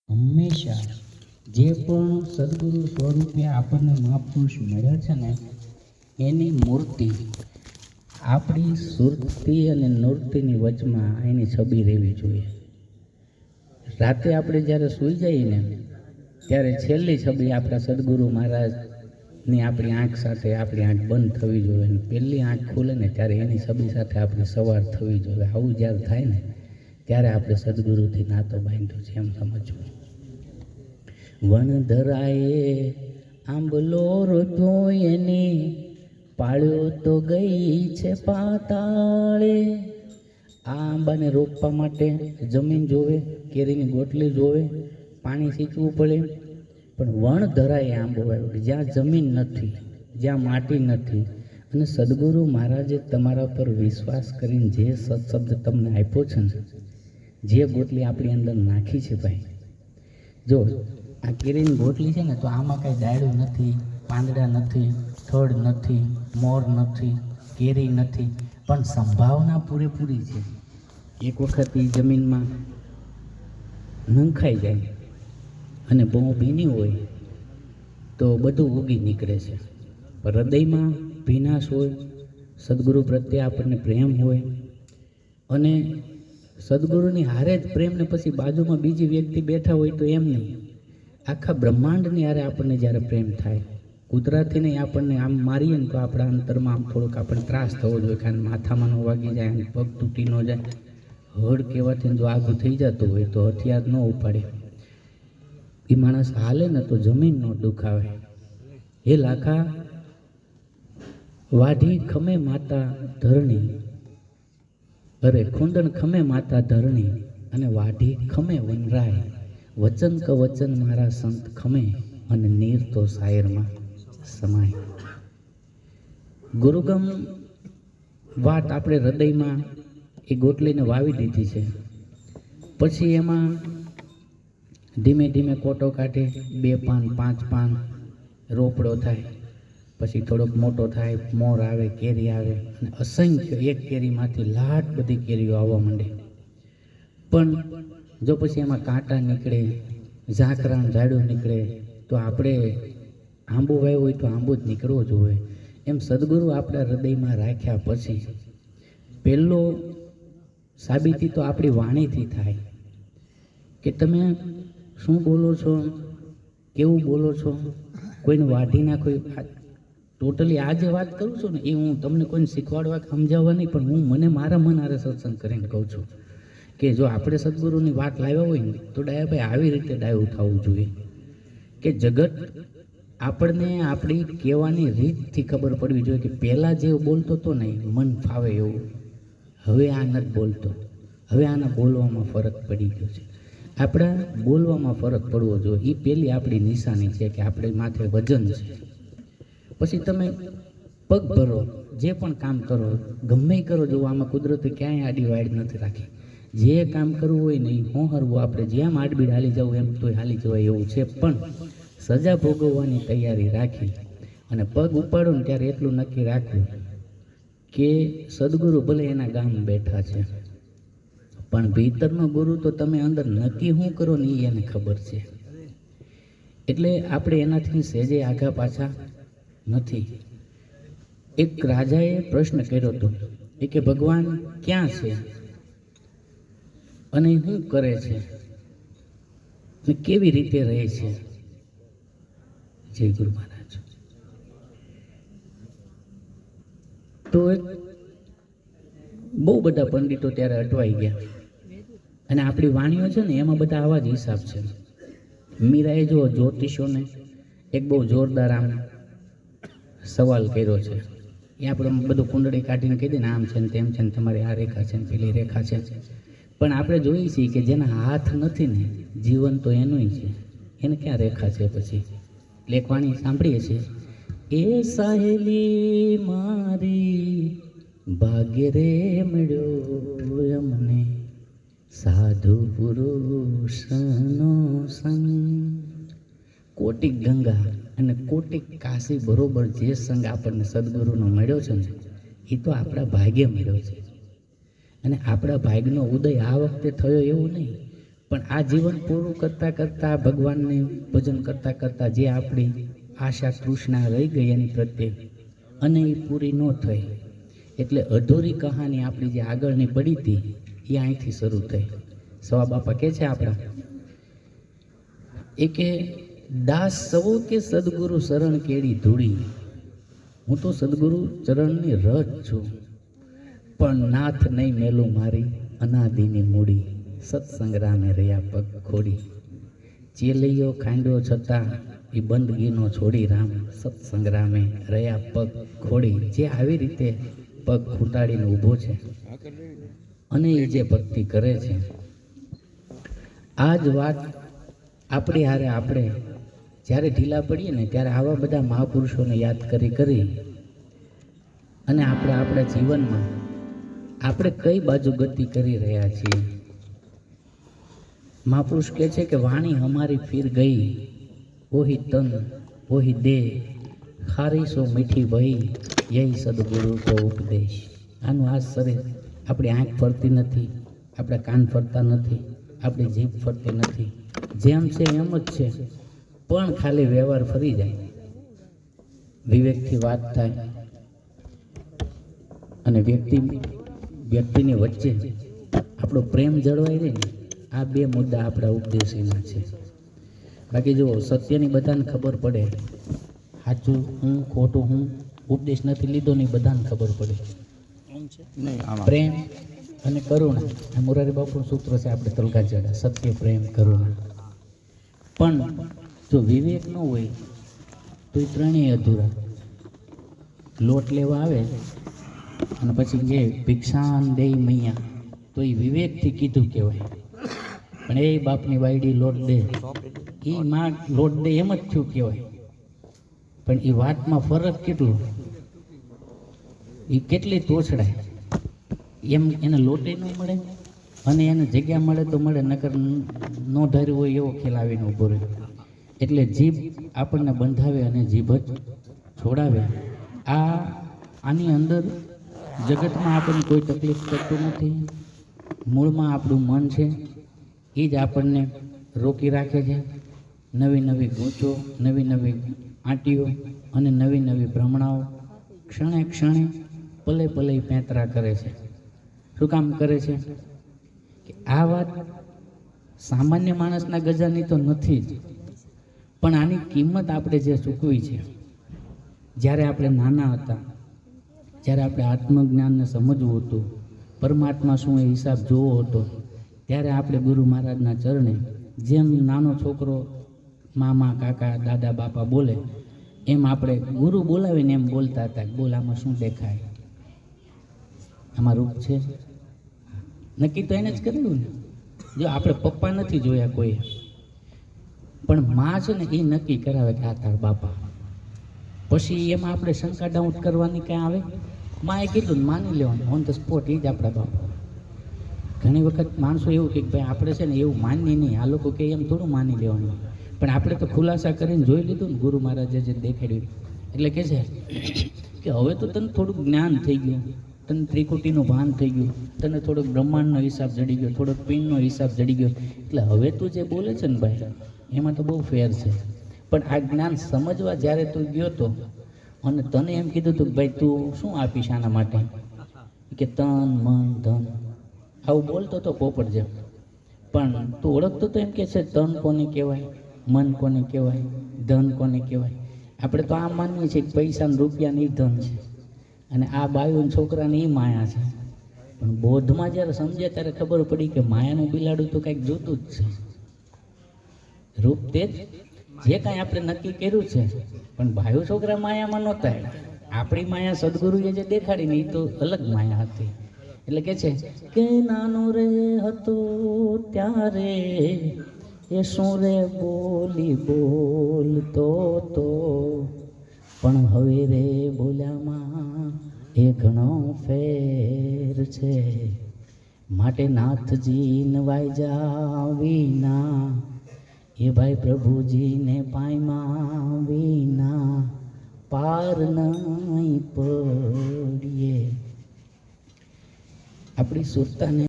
હંમેશા જે પણ સદગુરુ સ્વરૂપે આપણને મહાપુરુષ મળ્યા છે ને, એની મૂર્તિ આપણી સુરતી અને નૂર્તિની વચમાં એની છબી રહેવી જોઈએ. રાતે આપણે જ્યારે સૂઈ જઈએ ને, ત્યારે છેલ્લી છબી આપણા સદગુરુ મહારાજની આપણી આંખ સાથે આપણી આંખ બંધ થવી જોઈએ, અને પહેલી આંખ ખુલે ને ત્યારે એની છબી સાથે આપણી સવાર થવી જોઈએ. આવું જ્યારે થાય ને, ત્યારે આપણે સદગુરુથી નાતો બાંધ્યો છે એમ સમજવું. વણધરાએ આંબલો રોપ્યો એની, પાળ્યો તો ગઈ છે પાતાળે. આ આંબાને રોપવા માટે જમીન જોવે, કેરીની ગોટલી જોવે, પાણી સિંચવું પડે. પણ વણધરાએ આંબો આવ્યો કે જ્યાં જમીન નથી, જ્યાં માટી નથી, અને સદગુરુ મહારાજે તમારા પર વિશ્વાસ કરીને જે સત્શબ્દ તમને આપ્યો છે ને, જે ગોટલી આપણી અંદર નાખી છે ભાઈ, જો આ કેરીની ગોટલી છે ને, તો આમાં કાંઈ ડાળું નથી, પાંદડા નથી, થડ નથી, મોર નથી, કેરી નથી, પણ સંભાવના પૂરેપૂરી છે. એક વખત એ જમીનમાં નંખાઈ જાય અને બહુ ભીની હોય તો બધું ઉગી નીકળે છે. પણ હૃદયમાં ભીનાશ હોય, સદગુરુ પ્રત્યે આપણને પ્રેમ હોય, અને સદગુરુની હારે જ પ્રેમ ને પછી બાજુમાં બીજી વ્યક્તિ બેઠા હોય તો એમ નહીં, આખા બ્રહ્માંડની હારે આપણને જ્યારે પ્રેમ થાય, કુદરતી નહીં, આપણને આમ મારીએ ને તો આપણા અંતરમાં આમ થોડોક આપણને ત્રાસ થવો જોઈએ, કારણ માથામાં ન વાગી જાય, પગ તૂટી ન જાય. હળ કહેવાથી જો આગું થઈ જતું હોય તો હથિયાર ન ઉપાડે. એ માણસ હાલે ને તો જમીન ન દુખાવે. હે લાખા વાઢી ખમે માતા ધરણી, અરે ખુંદણ ખમે માતા ધરણી, અને વાઢી ખમે વનરાય, વચન ક વચન મારા સંત ખમે, અને નીર તો શાયરમાં સમાય. ગુરુગમ વાત આપણે હૃદયમાં એ ગોટલીને વાવી દીધી છે. પછી એમાં ધીમે ધીમે કોટો કાઢે, 2 પાન 5 પાન રોપડો થાય, પછી થોડોક મોટો થાય, મોર આવે, કેરી આવે, અને અસંખ્ય એક કેરીમાંથી લાટ બધી કેરીઓ આવવા માંડે. પણ જો પછી એમાં કાંટા નીકળે, ઝાકરાં ઝાડું નીકળે, તો આપણે આંબો વાવ્યો હોય તો આંબો જ નીકળવો જોઈએ. એમ સદગુરુ આપણા હૃદયમાં રાખ્યા પછી પહેલો સાબિતી તો આપણી વાણીથી થાય કે તમે શું બોલો છો, કેવું બોલો છો. કોઈને વાઢી નાખો, ટોટલી આ જે વાત કરું છું ને, એ હું તમને કોઈને શીખવાડવા સમજાવવા નહીં, પણ હું મને મારા મન હારે સત્સંગ કરીને કહું છું કે જો આપણે સદગુરુની વાત લાવ્યા હોય ને, તો ડાયાભાઈ આવી રીતે ડાયું થવું જોઈએ કે જગત આપણને આપણી કહેવાની રીતથી ખબર પડવી જોઈએ કે પહેલાં જે બોલતો હતો ને, મન ફાવે એવું, હવે આ નથી બોલતો, હવે આના બોલવામાં ફરક પડી ગયો છે. આપણા બોલવામાં ફરક પડવો જોઈએ. એ પહેલી આપણી નિશાની છે કે આપણે માથે વજન છે. પછી તમે પગ ભરો, જે પણ કામ કરો, ગમે કરો, જો આમાં કુદરતે ક્યાંય આડી વાડ નથી રાખી. જે કામ કરવું હોય ને એ હોહરવું, આપણે જેમ આડબીડ હાલી જવું એમ તોય હાલી જવાય એવું છે. પણ સજા ભોગવવાની તૈયારી રાખી અને પગ ઉપાડો ને ત્યારે એટલું નક્કી રાખવું કે સદગુરુ ભલે એના ગામ બેઠા છે, પણ ભીતરનો ગુરુ તો તમે અંદર નક્કી શું કરો ને એ એને ખબર છે. એટલે આપણે એનાથી સહેજે આઘા પાછા નથી. એક રાજાએ પ્રશ્ન કર્યો હતો એ કે ભગવાન ક્યાં છે અને શું કરે છે ને કેવી રીતે રહે છે. જય ગુરુ મહારાજ. તો બહુ બધા પંડિતો ત્યારે અટવાઈ ગયા, અને આપણી વાણીઓ છે ને એમાં બધા આવા જ હિસાબ છે. મીરાએ જો જ્યોતિષોને એક બહુ જોરદાર આમ સવાલ કર્યો છે. એ આપણે બધું કુંડળી કાઢીને કહી દે ને આમ છે ને તેમ છે ને તમારી આ રેખા છે ને પેલી રેખા છે, પણ આપણે જોઈએ છીએ કે જેના હાથ નથી ને, જીવન તો એનું છે, એને ક્યાં રેખા છે. પછી લેખવાણી સાંભળીએ છીએ, એ સાહેલી મારી ભાગ્ય રે મળ્યો અમને, સાધુ પુરુષનો સંગ. કોટિક ગંગા અને કોટિક કાશી બરોબર જે સંગ આપણને સદગુરુનો મળ્યો છે ને, એ તો આપણા ભાગ્ય મળ્યો છે. અને આપણા ભાગ્યનો ઉદય આ વખતે થયો એવું નહીં, પણ આ જીવન પૂરું કરતાં કરતાં ભગવાનને ભજન કરતાં કરતાં જે આપણી આશા તૃષ્ણા રહી ગઈ એની પ્રત્યે અને એ પૂરી ન થઈ, એટલે અધૂરી કહાની આપણી જે આગળની પડી હતી એ અહીંથી શરૂ થઈ. સવા બાપા કહે છે આપણા એ કે દાસ સવો કે સદગુરુ શરણ કેડી ધૂળી, હું તો સદગુરુ ચરણની રજ છું, પણ નાથ નહીં મેલું મારી અનાદિની મૂડી, સત્સંગ્રામે રહ્યા પગ ખોડી. ચેલૈયો ખાંડ્યો છતાં એ બંદગીનો છોડી રામ, સત્સંગ્રામે રહ્યા પગ ખોડી. જે આવી રીતે પગ ખૂટાડીને ઊભો છે અને એ જે ભક્તિ કરે છે, આ જ વાત આપણી હારે આપણે જ્યારે ઢીલા પડીએ ને ત્યારે આવા બધા મહાપુરુષોને યાદ કરી અને આપણે આપણા જીવનમાં આપણે કઈ બાજુ ગતિ કરી રહ્યા છીએ. મહાપુરુષ કહે છે કે વાણી હમારી ફિર ગઈ, ઓહી તન ઓહી દેહ, ખારી સો મીઠી વહી, યહી સદગુરુ કો ઉપદેશ. આનું આ શરીર, આપણી આંખ ફરતી નથી, આપણા કાન ફરતા નથી, આપણી જીભ ફરતી નથી, જેમ છે એમ જ છે, પણ ખાલી વ્યવહાર ફરી જાય, વિવેકથી વાત થાય અને વ્યક્તિની વચ્ચે આપણો પ્રેમ જળવાઈ રહે ને, આ બે મુદ્દા આપણા ઉપદેશીના છે. બાકી જો સત્યની બધાને ખબર પડે, સાચું હું ખોટું હું, ઉપદેશ નથી લીધો ને બધાને ખબર પડે. પ્રેમ અને કરુણા, આ મોરારી બાપુનું સૂત્ર છે આપણે તલકા ચડા, સત્ય પ્રેમ કરુણા. પણ જો વિવેક ન હોય તો એ ત્રણેય અધૂરા. લોટ લેવા આવે અને પછી જે ભિક્ષાન દે મૈયા, તો એ વિવેકથી કીધું કહેવાય. પણ એ બાપની વાયડી લોટ દે, એ માં લોટ દે એમ જ થયું કહેવાય. પણ એ વાતમાં ફરક કેટલો, એ કેટલી તોછડાય, એમ એને લોટે ન મળે અને એને જગ્યા મળે તો મળે, નકર ન ધાર્યું હોય એવો ખેલ આવીને ઊભો રહે. એટલે જીભ આપણને બંધાવે અને જીભ જ છોડાવે. આની અંદર જગતમાં આપણને કોઈ તકલીફ કરતું નથી. મૂળમાં આપણું મન છે એ જ આપણને રોકી રાખે છે. નવી નવી ગૂંચો, નવી નવી આંટીઓ અને નવી નવી ભ્રમણાઓ ક્ષણે ક્ષણે પલે પલે પેંતરા કરે છે. શું કામ કરે છે? કે આ વાત સામાન્ય માણસના ગજાની તો નથી જ, પણ આની કિંમત આપણે જે ચૂકવી છે, જ્યારે આપણે નાના હતા, જ્યારે આપણે આત્મજ્ઞાનને સમજવું હતું, પરમાત્મા શું એ હિસાબ જોવો હતો, ત્યારે આપણે ગુરુ મહારાજના ચરણે જેમ નાનો છોકરો મામા કાકા દાદા બાપા બોલે એમ આપણે ગુરુ બોલાવીને એમ બોલતા હતા, બોલ આમાં શું દેખાય, આમાં રૂપ છે. નક્કી તો એને જ કરેલું ને. જો આપણે પપ્પા નથી જોયા કોઈએ, પણ માં છે ને એ નક્કી કરાવે કે આ તાર બાપા. પછી એમાં આપણે શંકા ડાઉટ કરવાની ક્યાં આવે? માએ કીધું માની લેવાનું, ઓન ધ સ્પોટ એ જ આપણા બાપા. ઘણી વખત માણસો એવું કે ભાઈ આપણે છે ને એવું માનીએ નહીં, આ લોકો કે એમ થોડું માની લેવાનું. પણ આપણે તો ખુલાસા કરીને જોઈ લીધું ને ગુરુ મહારાજે જે દેખાડ્યું. એટલે કે છે કે હવે તો તને થોડુંક જ્ઞાન થઈ ગયું, તને ત્રિકુટીનું ભાન થઈ ગયું, તને થોડોક બ્રહ્માંડનો હિસાબ જડી ગયો, થોડોક પિંડનો હિસાબ જડી ગયો, એટલે હવે તું જે બોલે છે ને ભાઈ એમાં તો બહુ ફેર છે. પણ આ જ્ઞાન સમજવા જ્યારે તું ગયો તો અને તને એમ કીધું હતું કે ભાઈ તું શું આપીશ આના માટે, કે તન મન ધન આવું બોલતો તો પોપટ જેમ, પણ તું ઓળખતો તો એમ કે છે તન કોને કહેવાય, મન કોને કહેવાય, ધન કોને કહેવાય. આપણે તો આમ માનીએ છીએ કે પૈસા ને રૂપિયાની ધન છે અને આ બાયું છોકરાની એ માયા છે. પણ બોધમાં જ્યારે સમજ્યા ત્યારે ખબર પડી કે માયાનું બિલાડું તો કંઈક જોતું જ છે. રૂપ તે જે કાંઈ આપણે નક્કી કર્યું છે, પણ ભાઈઓ છોકરા માયામાં નહોતા. આપણી માયા સદગુરુએ જે દેખાડીને એ તો અલગ માયા હતી. એટલે કે છે કે નાનો રે હતો ત્યારે એ શું રે બોલી બોલતો તો, પણ હવે રે બોલ્યામાં એ ઘણો ફેર છે. માટે નાથજી નવાઈ જા વિના, એ ભાઈ પ્રભુજીને પાયમાં વિના પાર નહીં પડીએ. આપણી સુરતાને